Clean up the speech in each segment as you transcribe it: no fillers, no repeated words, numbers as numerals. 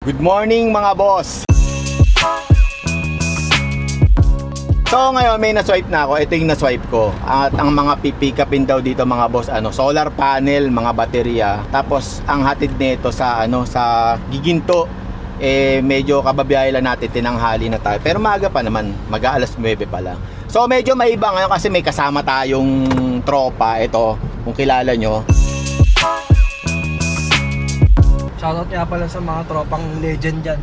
Good morning mga boss! So ngayon may na-swipe na ako. Ito yung na-swipe ko. At ang mga pipikapin daw dito mga boss, solar panel, mga baterya. Tapos ang hatid nito sa sa Giginto, medyo kababiyahe lang natin, tinanghali na tayo. Pero maaga pa naman, mag-aalas 9 pa lang. So medyo maiba ngayon kasi may kasama tayong tropa. Ito, kung kilala nyo. Shoutout nga pala sa mga tropang legend dyan.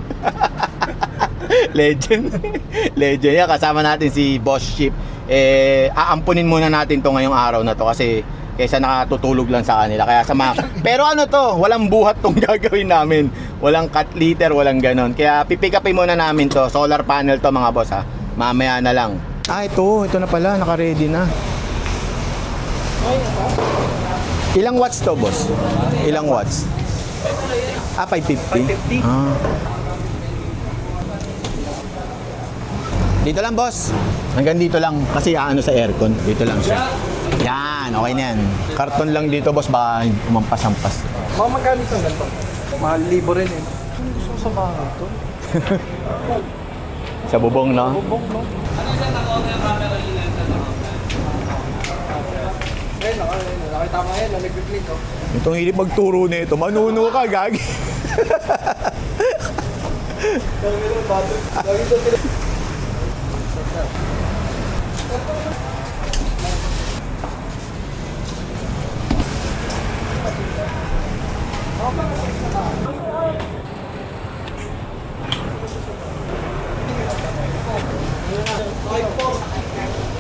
Legend. Legend yan. Kasama natin si Boss Ship. Aampunin muna natin to ngayong araw na to kasi kaysa nakatutulog lang sa kanila. Kaya pero walang buhat tong gagawin namin. Walang cut liter, walang ganon. Kaya pipick upin muna namin to. Solar panel to mga boss ha. Mamaya na lang. Ito na pala. Naka-ready na. Ilang watts to boss? Ilang watts? 550? 550. Dito lang boss. Hanggang dito lang. Kasi sa aircon. Dito lang siya. Yan, okay na yan. Karton lang dito boss. Baka umampas-ampas. Mga magkano ito ganito? Mahal libo rin eh. Ano gusto ko sa bahay ito? Sa bubong, no? Bubong, no? Ano siya naka-on yung camera yung lens? Nakita mo ngayon, nag-click ko. Itong hilig magturo na ito. Manuno ka, gagi.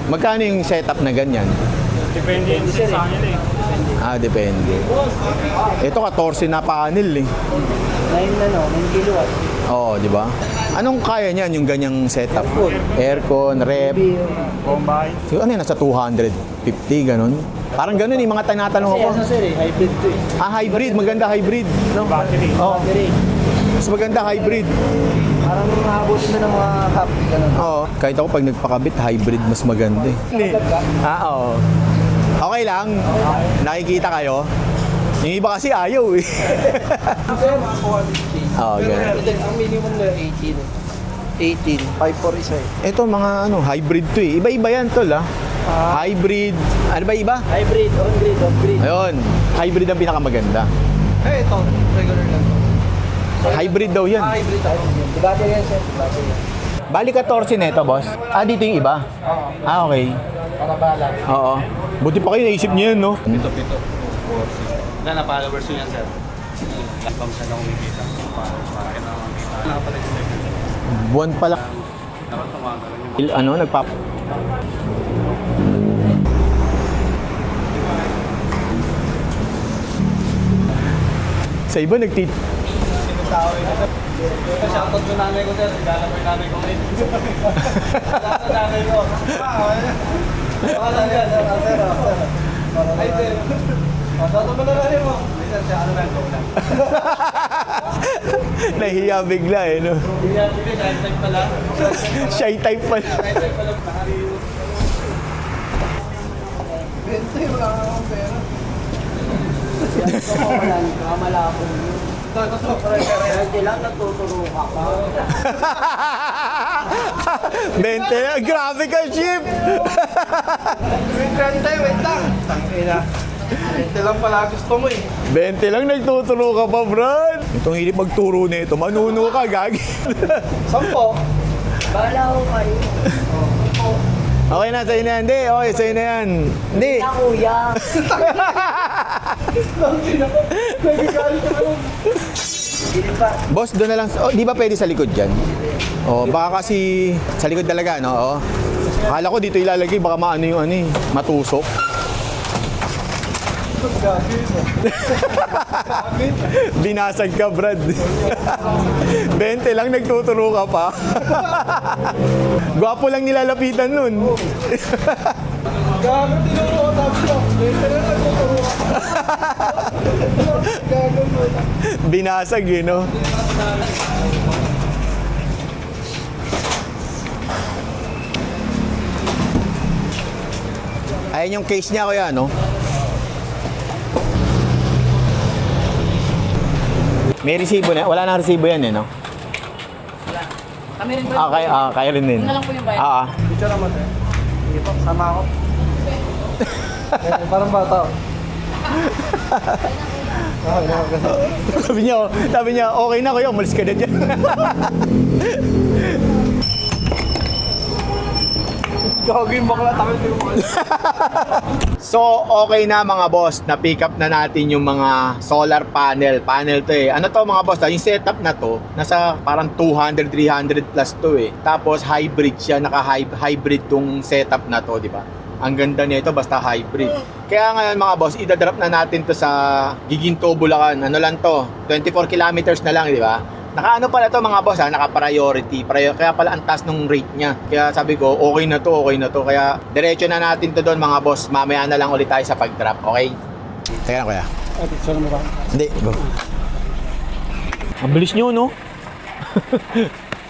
Magkano yung setup na ganyan? Depende yun sa akin eh. Depende. Ito 14 na panel eh. 9 kilowatt. Oo, di ba? Anong kaya niyan yung ganyang setup? Aircon, rep. Combine. So, nasa 250 ganun. Parang ganun yung mga tinatanong ako. Sir eh, hybrid to eh. Hybrid, maganda hybrid. No? Battery. Oo. Battery. Mas maganda hybrid. Parang nakabutin na ng mga hub. Ganun. Oo. Kahit ako pag nagpakabit, hybrid mas maganda eh. Oo. Okay lang. Nakikita kayo. Yung iba kasi ayaw eh. Sir, mga 450. Oo, ganun. Ang minimum na 18. 5 isa eh. Ito mga hybrid to eh. Iba-iba yan tol Hybrid. Ano ba iba? Hybrid, on-grid, off-grid. Ayun. Hybrid ang pinakamaganda. Ito, regular lang to. Hybrid daw yan. Hybrid tayo. Battery yan, sir. Battery yan. Bali 14 na ito, boss. Dito yung iba? Oo. Okay. Para balag. Oo. Buti pa kayo naisip niyo yun, no? Pito. Na followers yun yan, sir. Lapam siya na umikita. Para na umikita. Nakapag-expect. Buwan pa lang. Dapat tumagalan yung Nagpap... Sa iba nagtit... shoutout yung nanay ko, sir. Igala ko yung nanay ko ngayon. Shoutout nanay ko. Pangalan yan, sir. Ay, sir. Shoutout mo na nanay mo. Ay, sir, siya ano lang ko lang. Nahiya bigla no? Hindi, shy type pala. Shy type pala. Shy type pala. Bento yung wala akong pera. Kamalapon yun. Hindi lang natuturo ka pa. 20 grabe ka, Chip! Wait lang. Tangina. 20 lang pala gusto mo eh. 20 lang nagtuturo ka pa, Brad! Itong hilig magturo na ito, manuno ka, gagi. 10. Bahala ko kayo. Okay na, sa'yo na yan. Hindi, okay, sa'yo na yan. Hindi. Na kuya. Boss, doon na lang. Di ba pwede sa likod dyan? Baka kasi sa likod talaga, no? Akala ko dito ilalagay, baka maano yung matusok. Binasag ka, Brad. 20 lang nagtuturo ka pa. Gwapo lang nilalapitan nun. Gago, tinuro ko sabi ko. 20 lang nagtuturo ka. Gago mo. Binasag no? Ayan yung case niya, kuya, no? May resibo na. Wala na resibo yan eh, no? Kami rin ba? Kaya rin din. Yun na lang po yung bayad. Picture naman eh. Sige po, sama ako. Parang bata. sabi niya, okay na kuya, umalis ka na dyan. Gagawin bakla, takot yung mga. So, okay na mga boss, na-pick up na natin yung mga solar panel. Panel to eh. Ano to mga boss? Yung setup na to, nasa parang 200, 300 plus to eh. Tapos hybrid siya, naka-hybrid tong setup na to, di ba? Ang ganda nito basta hybrid. Kaya ngayon mga boss, idadrop na natin to sa Giginto, Bulacan. Ano lang to? 24 kilometers na lang, di ba? Naka-ano pala to mga boss ha, naka-priority. Kaya pala ang taas nung rate niya. Kaya sabi ko, okay na to. Kaya diretso na natin to doon mga boss. Mamaya na lang ulit tayo sa pag-drop, okay? Teka na kuya. Picture mo ba? Hindi, go. Ang bilis nyo, no?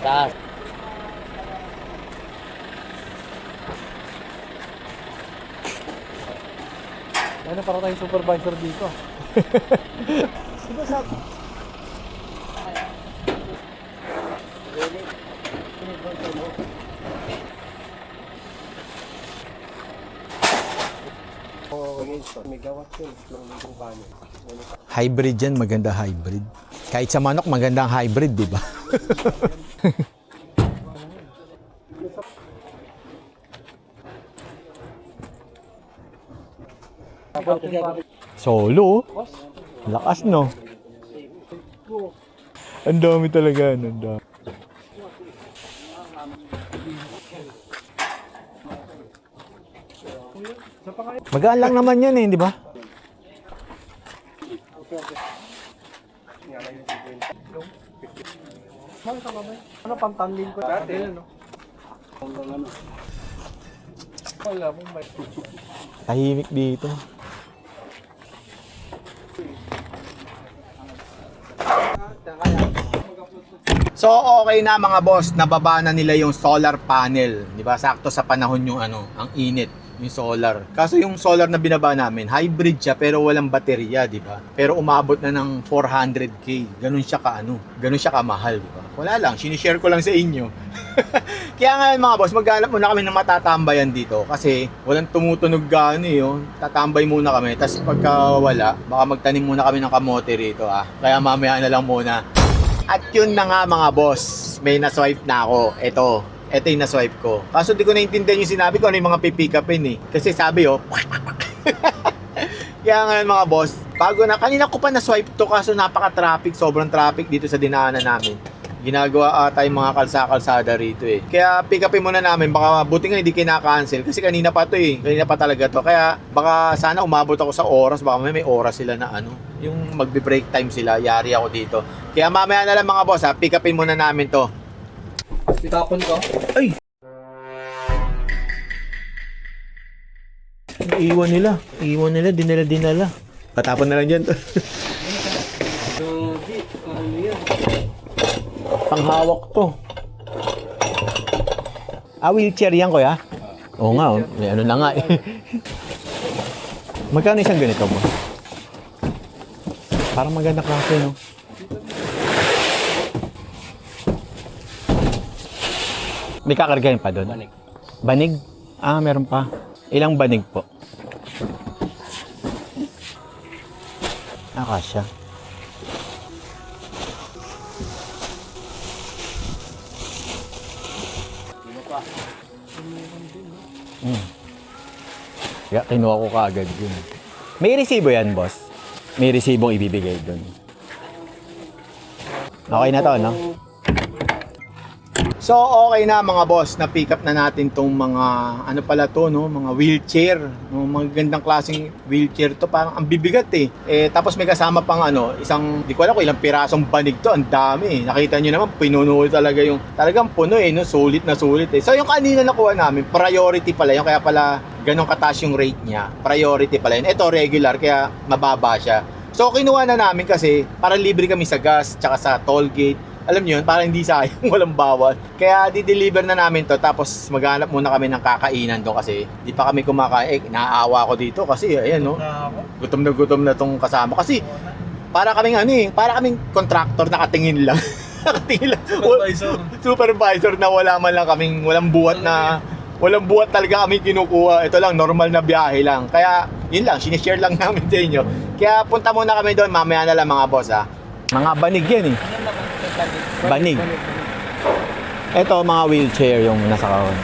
Taas. Ano, para tayong supervisor dito. Hybrid yan, maganda hybrid. Kahit sa manok, magandang hybrid, di ba? Solo? Lakas, no? Ang dami talaga, ang dami. Magaan lang naman yan eh, di ba? Ano pang tandem ko dati, ano? Wala mong may. Tahimik dito. So okay na mga boss, nababa na nila yung solar panel, 'di ba? Sakto sa panahon yung ang init, yung solar. Kaso yung solar na binaba namin, hybrid siya pero walang baterya, 'di ba? Pero umabot na ng 400k. Ganun siya kamahal, 'di ba? Wala lang, sinishare ko lang sa inyo. Kaya ngayon mga boss, maghanap muna kami ng matatambayan dito kasi walang tumutunog gaano eh, oh. Tatambay muna kami, tapos pagka wala, baka magtanim muna kami ng kamote rito Kaya mamaya na lang muna. At yun na nga mga boss, may na-swipe na ako. Ito yung na-swipe ko. Kaso di ko naintindihan yung sinabi ko ano yung mga pipick upin eh. Kasi sabi Kaya ngayon mga boss, kanina ko pa na-swipe to kaso napaka-traffic, sobrang traffic dito sa dinaanan namin. Ginagawa ata yung mga kalsada rito eh. Kaya pick upin muna namin, baka buti nga hindi kinaka-cancel kasi kanina pa to eh. Kanina pa talaga to. Kaya baka sana umabot ako sa oras, baka may oras sila na yung magbe-break time sila, yari ako dito. Kaya mamaya na lang mga boss pick upin muna namin to. Itapon ko. Ay! Iwan nila, dinala. Patapon na lang dyan to. Ano yan? Panghawak to. Wheelchair yan kuya? Oo nga, may ano na nga eh. Magkano isang ganito mo? Parang maganda klase, no? May kakargahin pa doon? Banig. Banig? Meron pa. Ilang banig po? Kasya. Kaya kinuha ko kaagad yun. May resibo yan, boss? May resibong ibibigay doon. Okay na to, no? So, okay na mga boss, na-pick up na natin tong mga, mga wheelchair. Mga gandang klaseng wheelchair to, parang ang bibigat eh. Tapos may kasama pang isang, di ko alam kung ilang pirasong banig to, ang dami. Nakita nyo naman, pinuno talaga talagang puno eh, no? Sulit na sulit eh. So, yung kanina nakuha namin, priority pala yun, kaya pala ganun kataas yung rate niya. Priority pala yun. Ito, regular, kaya mababa siya. So, kinuha na namin kasi, para libre kami sa gas, tsaka sa toll gate. Alam niyo yun, para hindi sayang, walang bawal. Kaya di-deliver na namin to, tapos maghanap muna kami ng kakainan doon kasi di pa kami kumakain. Naaawa ko dito kasi ayan no. Gutom na tong kasama. Kasi para kaming ano eh, para kaming contractor nakatingin lang. Nakatingin lang. Supervisor na wala man lang kaming, walang buhat talaga kami kinukuha. Ito lang, normal na biyahe lang. Kaya, yun lang, sinishare lang namin sa inyo. Kaya punta muna kami doon, mamaya na lang mga boss ha. Mga banig yan eh. Banig. Ito, mga wheelchair yung nasa kawan.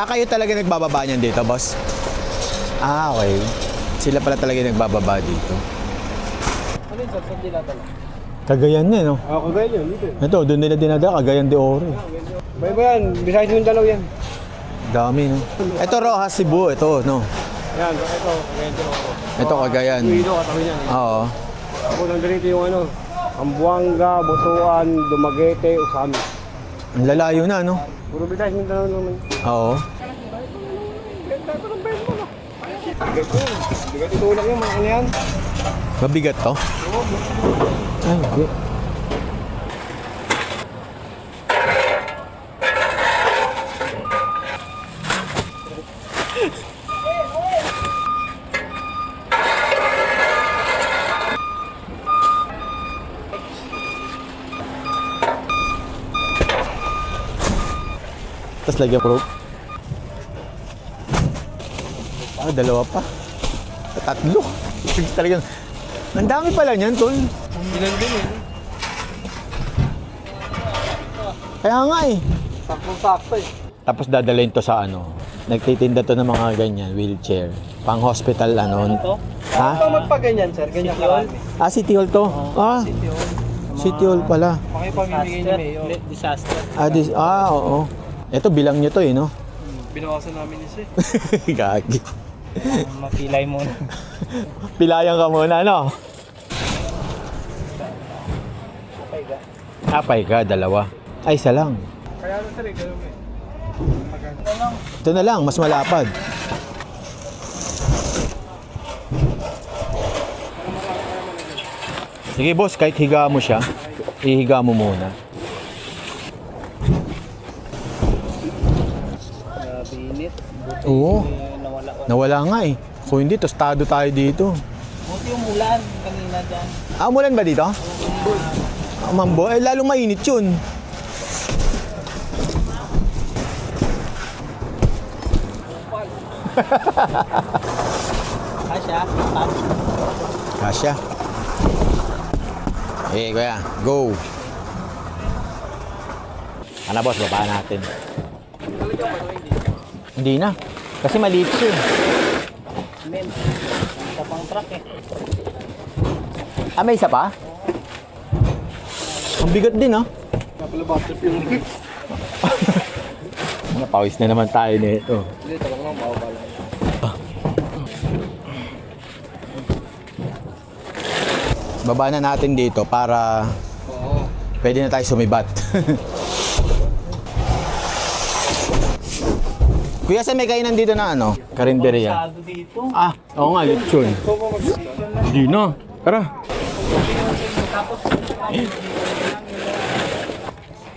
Kayo talaga nagbababa niyan dito, boss? Okay. Sila pala talaga nagbababa dito. Ano yun, sir? Saan dinadala? Cagayan na, no? Cagayan yun, dito. Ito, doon nila dinadala, Cagayan de Oro. Ba yan? Besides yung dalaw yan. Dami, no? Ito, Rojas, Cebu. Ito, no? Yan, ito. Cagayan din ako. Ito, Cagayan. Dito, katawin yan. Oo. Ako nandito yung ano, Ambuanga, Butuan, Dumaguete, Usami. Ang lalayo na, no? Puro besides yung dalaw naman. Oo. Bigat itulak yung mga ano yan. Mabigat to? Ay, hindi. Tapos lagyan ko rope. Dalawa pa. Tatlo. Talagang, ang dami pala niyan, tol. Ilan din eh. Kaya nga eh. Saktong-sakto eh. Tapos dadalhin to sa ano. Nagtitinda to ng mga ganyan, wheelchair. Pang hospital ano. Ha? Ito magpaganyan, sir. Ganyan karami. City Hall to? City Hall. City Hall pala. Makipamimigay ni Mayor. Disaster. Oo. Ito bilang nyo to eh, no? Binawasan namin ni sir. Gagi. Mapilay muna. Pilayan ka muna, no? Apay ka, dalawa. Ay, isa lang. Kaya ano sir, ganun eh. Ito na lang, mas malapad. Sige boss, kahit higa mo siya, ihiga mo muna. Binit. Oo, Nawala. nawala nga eh. Kung hindi, tostado tayo dito. Buti yung ulan kanina dyan. Umulan ba dito? Mambo, eh lalong mainit yun. Kasya. Kasya. Eh, kuya, go. Ano boss, baba natin. Hindi na. Kasi maliit siya. Men, isa pang truck eh. May isa pa? Ang bigat din, ah. Napalabasip yung Napawis na naman tayo nito. Hindi, talaga naman bawal lang. Baba na natin dito para Oo. pwede na tayo sumibat. Kuya, sa may kainan dito na ano? Karinderya. Masyado dito. Oo nga, lechon. Hindi na. Tara.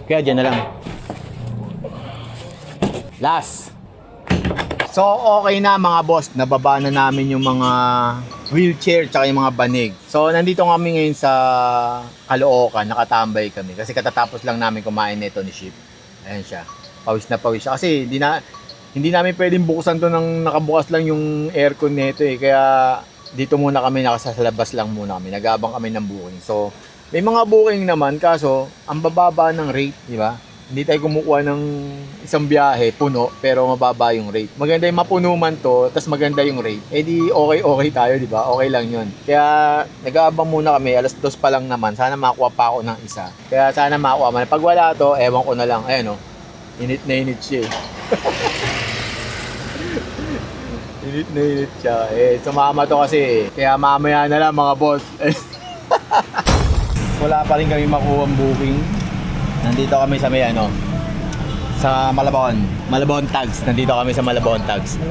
Kaya dyan na lang. Last. So, okay na mga boss. Nababa na namin yung mga wheelchair tsaka yung mga banig. So, nandito kami ngayon sa Caloocan. Nakatambay kami. Kasi katatapos lang namin kumain nito ni Ship. Ayan siya. Pawis na pawis siya. Kasi hindi namin pwedeng buksan to ng nakabukas lang yung aircon nito eh. Kaya dito muna kami, nakasalabas lang muna kami. Nag-aabang kami ng booking. So, may mga booking naman. Kaso, ang bababa ng rate, di ba? Hindi tayo kumukuha ng isang biyahe, puno, pero mababa yung rate. Maganda yung mapuno man to, tas maganda yung rate. Eh di okay tayo, di ba? Okay lang yun. Kaya nag-aabang muna kami, alas 2 pa lang naman. Sana makuha pa ako ng isa. Kaya sana makuha man. Pag wala to, ewan ko na lang. Ayan o, init na init siya eh. Init na init siya. Eh, sumama to kasi. Kaya mamaya na lang mga boss. Wala pa rin kami makuha ang booking. Nandito kami sa may ano, sa Malabon. Malabon Tags. Nandito kami sa Malabon Tags.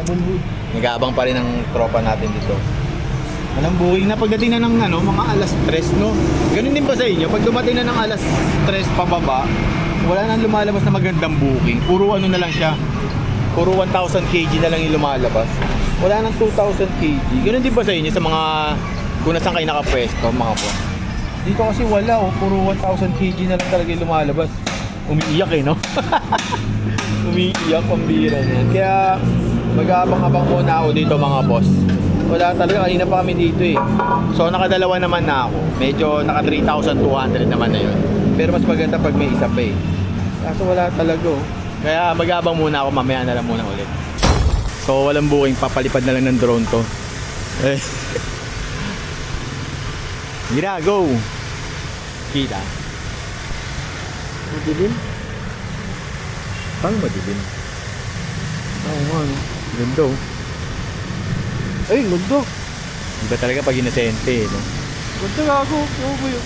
Nag-aabang pa rin ang tropa natin dito. Walang booking na pagdating na ng ano, mga alas 3, no? Ganun din ba sa inyo? Pag dumating na ng alas 3 pababa, wala nang lumalabas na magandang booking. Puro ano na lang siya. Puro 1,000 kg na lang yung lumalabas. Wala nang 2,000 kg. Ganun din ba sa inyo sa mga kung nasaan kayo nakapwesto, mga boss? Dito kasi wala, oh. Puro 1,000 kg na lang talaga yung lumalabas. Umiiyak eh, no? Umiiyak, pambira niyan. Kaya mag-aabang-abang muna ako dito, mga boss. Wala talaga, kanina pa kami dito eh. So nakadalawa naman na ako. Medyo naka 3,200 naman na yun. Pero mas maganda pag may isa pa eh. Kaso wala talaga oh. Kaya mag-aabang muna ako, mamaya na lang muna ulit. So walang booking, papalipad na lang ng drone to. Eh. Mira, go! Kita. Madilim? Paano madilim? Oo nga no. Ganda oh. Ay, ganda. Iba talaga pag inosente eh, no? Ganda nga ako. Ano ba yun?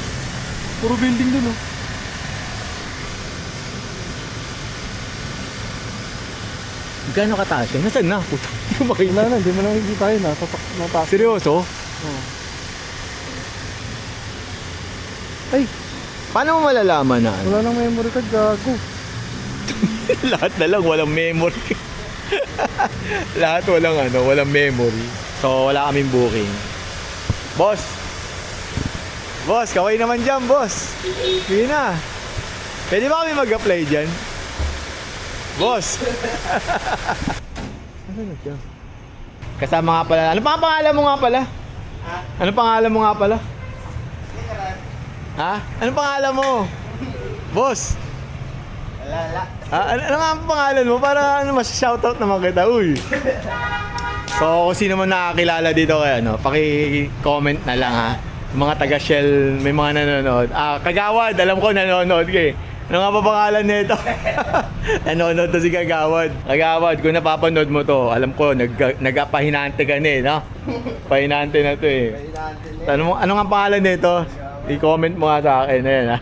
Puro building dun, oh. Gano'n kataas yan? Nasaan na? Puta, hindi ko makita. Wala na, hindi mo nakikita yun, nataas. Seryoso? Oo. Ay, paano mo malalaman na? Wala nang memory card, gago. Lahat na lang, walang memory. Lahat walang memory. So, wala kaming booking. Boss! Boss, kaway naman dyan, boss. Sige na. Pwede ba kami mag-apply dyan? Boss! Ano na siya? Kasama nga pala. Ano pa pangalan mo nga pala? Ha? Ano pangalan mo nga pala? Ha? Ano pangalan mo? Boss! Ano nga ang pangalan mo? Para ano, mas shoutout naman kita. Uy! So, kung sino man nakakilala dito kaya, paki-comment na lang ha. Mga taga-Shell, may mga nanonood. Kagawad, alam ko nanonood ka eh. Ano nga ba pangalan nito? Nanonood to si Kagawad. Kagawad, kung napapanood mo to, alam ko, nagpahinante ka na eh, no? Pahinante na to eh. Ano nga pangalan nito? I-comment mo nga sa akin, ayan ha.